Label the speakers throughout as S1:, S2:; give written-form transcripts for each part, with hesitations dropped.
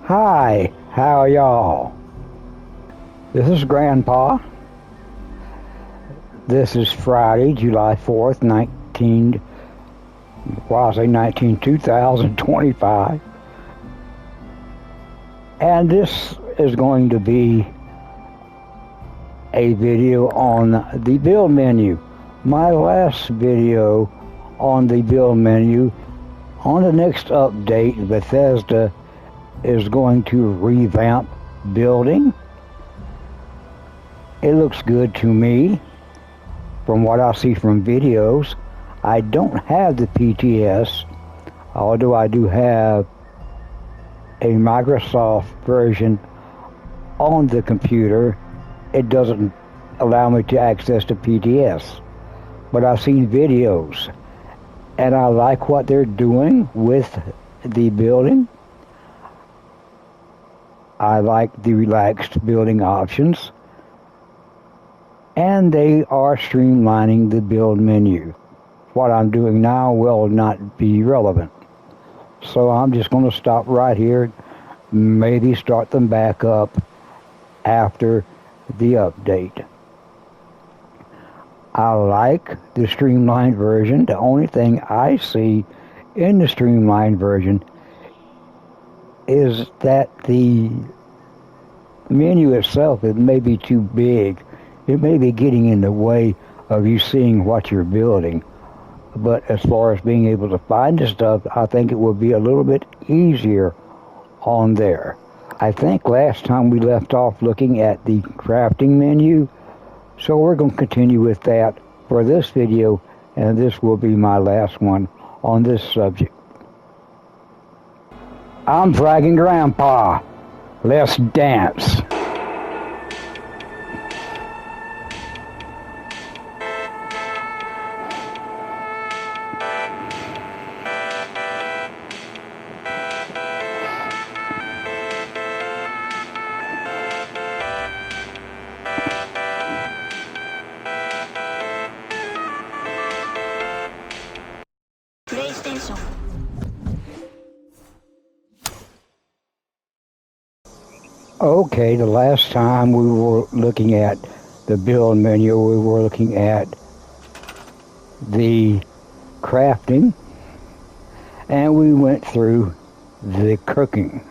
S1: Hi, how are y'all? This is Grandpa. This is Friday, July 4th, 2025. And this is going to be a video on the build menu. My last video on the build menu. On the next update, Bethesda is going to revamp building. It looks good to me from what I see from videos. I don't have the PTS, although I do have a Microsoft version on the computer. It doesn't allow me to access the PTS, but I've seen videos and I like what they're doing with the building. I like the relaxed building options, and they are streamlining the build menu. What I'm doing now will not be relevant, so I'm just going to stop right here, maybe start them back up after the update. I like the streamlined version. The only thing I see in the streamlined version is that the menu itself, it may be too big. It may be getting in the way of you seeing what you're building. But as far as being able to find the stuff, I think it will be a little bit easier on there. I think last time we left off looking at the crafting menu, so we're going to continue with that for this video, and this will be my last one on this subject. I'm Fragging Grandpa. Let's dance.
S2: PlayStation.
S1: Okay, the last time we were looking at the build menu, we were looking at the crafting, and we went through the cooking.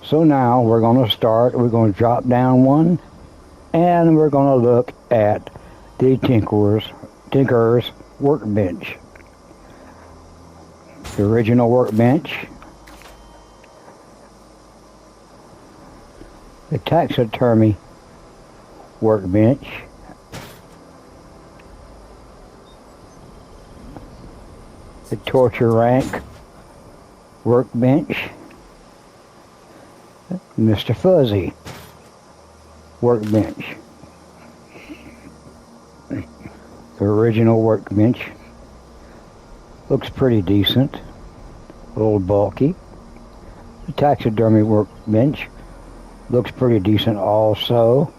S1: So now we're going to drop down one, and we're going to look at the Tinker's workbench. The original workbench, the taxidermy workbench, the torture rank workbench, Mr. Fuzzy workbench. The original workbench looks pretty decent, a little bulky. The taxidermy workbench looks pretty decent also.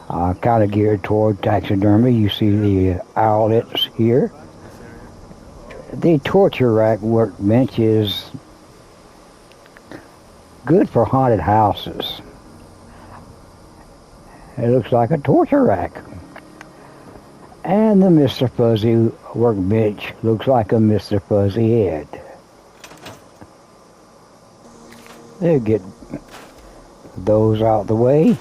S1: Kind of geared toward taxidermy. You see the owlets here. The torture rack workbench is good for haunted houses. It looks like a torture rack. And the Mr. Fuzzy workbench looks like a Mr. Fuzzy head. They'll get those out the way.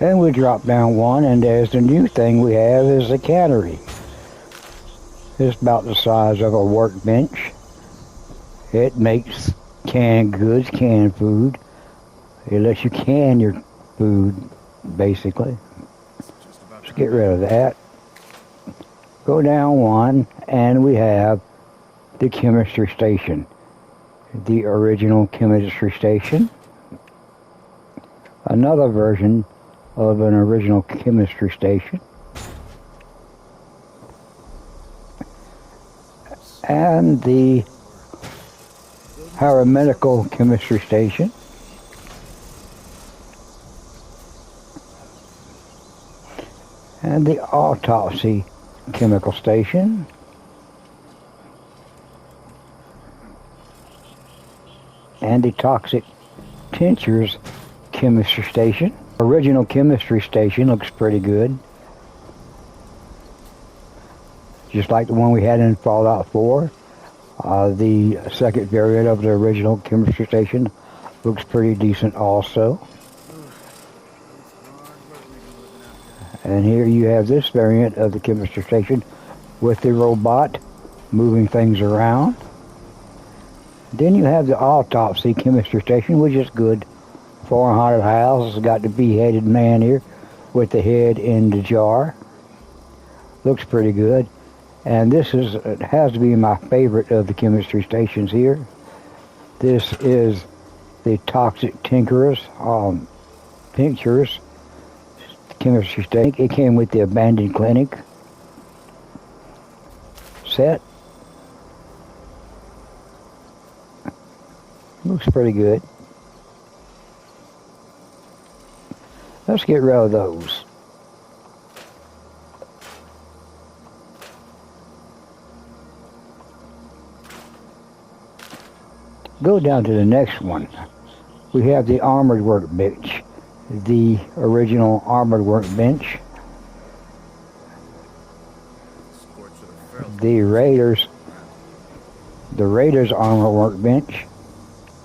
S1: And we drop down one, and there's the new thing we have is a cannery. It's about the size of a workbench. It makes canned goods, canned food. It lets you can your food, basically. Let's get rid of that. Go down one, and we have the chemistry station. The original chemistry station. Another version of an original chemistry station. And the paramedical chemistry station. And the autopsy chemical station. and the toxic tinctures chemistry station. Original chemistry station looks pretty good. Just like the one we had in Fallout 4. The second variant of the original chemistry station looks pretty decent also. And here you have this variant of the chemistry station with the robot moving things around. Then you have the autopsy chemistry station, which is good for a haunted house. It's got the beheaded man here with the head in the jar. Looks pretty good. And this it has to be my favorite of the chemistry stations here. This is the toxic tinctures chemistry station. It came with the abandoned clinic set. Looks pretty good. Let's get rid of those. Go down to the next one. We have the armored workbench. The original armored workbench. The Raiders armor workbench.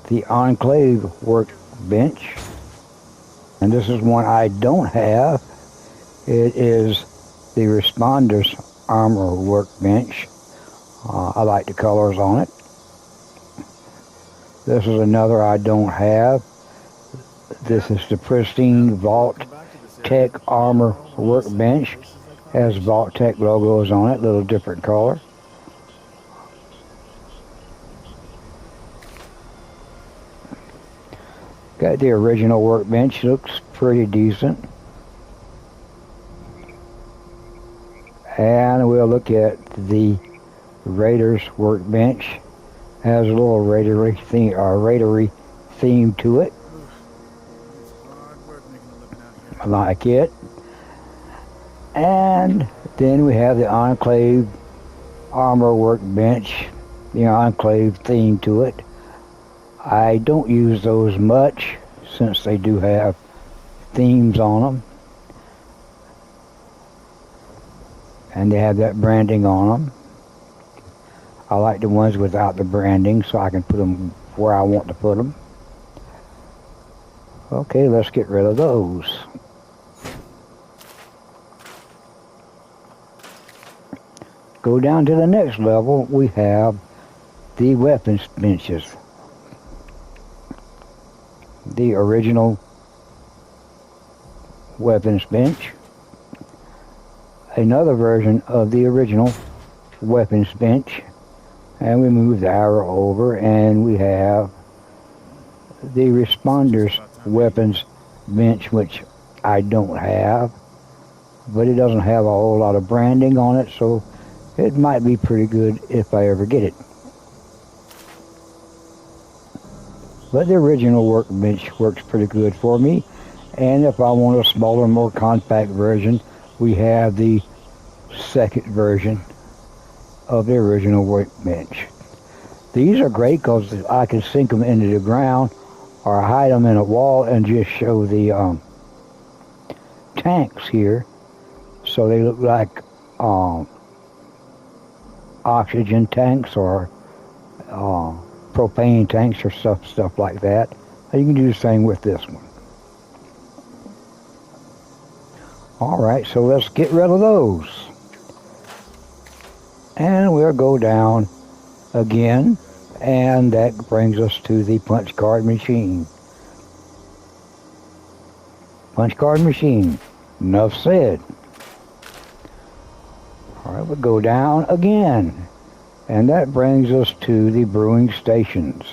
S1: The Enclave workbench. And this is one I don't have. It is the Responders armor workbench. I like the colors on it. This is another I don't have. This is the Pristine Vault Tech armor workbench. Has Vault Tech logos on it, little different color. Got the original workbench, looks pretty decent. And we'll look at the Raiders workbench. Has a little raidery theme to it. I like it. And then we have the Enclave armor workbench, the Enclave theme to it. I don't use those much since they do have themes on them. And they have that branding on them. I like the ones without the branding so I can put them where I want to put them. Okay, let's get rid of those. Go down to the next level, we have the weapons benches. The original weapons bench. Another version of the original weapons bench. And we move the arrow over and we have the Responders weapons bench, which I don't have. But it doesn't have a whole lot of branding on it, so it might be pretty good if I ever get it. But the original workbench works pretty good for me. And if I want a smaller, more compact version, we have the second version of the original workbench. These are great because I can sink them into the ground or hide them in a wall and just show the tanks here. So they look like oxygen tanks or propane tanks or stuff like that. You can do the same with this one. Alright, so let's get rid of those. And we'll go down again, and that brings us to the punch card machine. Punch card machine. Enough said. Alright, we'll go down again. And that brings us to the brewing stations.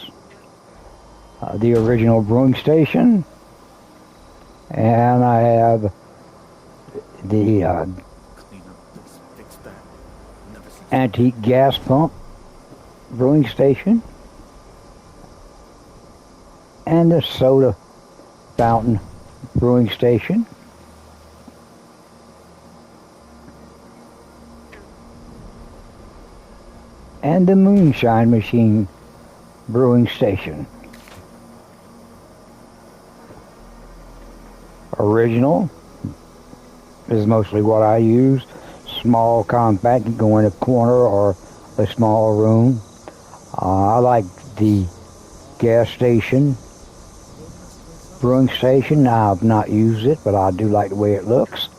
S1: The original brewing station. And I have the antique gas pump brewing station. And the soda fountain brewing station. And the moonshine machine brewing station. original is mostly what I use. Small, compact, you go in a corner or a small room. I like the gas station, brewing station. I have not used it, but I do like the way it looks.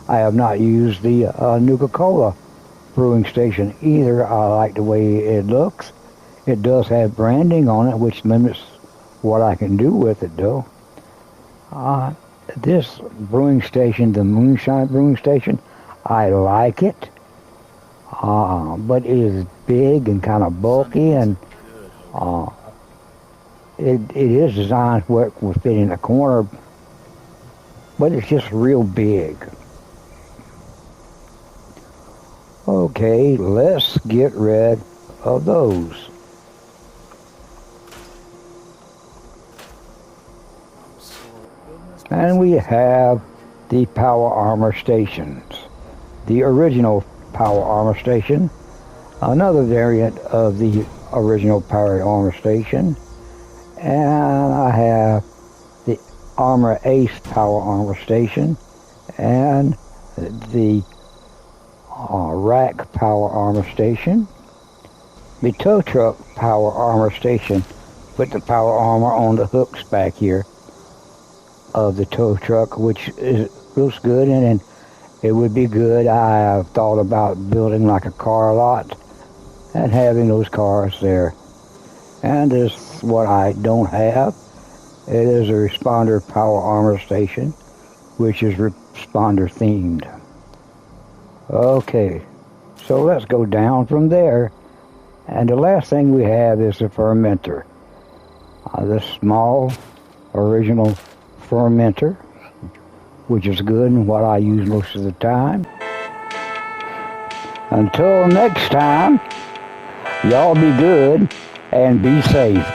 S1: I have not used the Nuka-Cola brewing station either. I like the way it looks. It does have branding on it, which limits what I can do with it, though. This brewing station, the Moonshine Brewing Station, I like it, but it is big and kind of bulky, and it is designed where it will fit in a corner, but it's just real big. Okay, let's get rid of those. And we have the power armor stations. The original power armor station, another variant of the original power armor station, and I have the Armor Ace power armor station and the rack power armor station, the tow truck power armor station with the power armor on the hooks back here of the tow truck, which looks good, and it would be good. I have thought about building like a car lot and having those cars there. And this is what I don't have. It is a responder power armor station, which is responder themed. Okay, so let's go down from there. And the last thing we have is a fermenter. This small original fermenter, which is good and what I use most of the time. Until next time, y'all be good and be safe.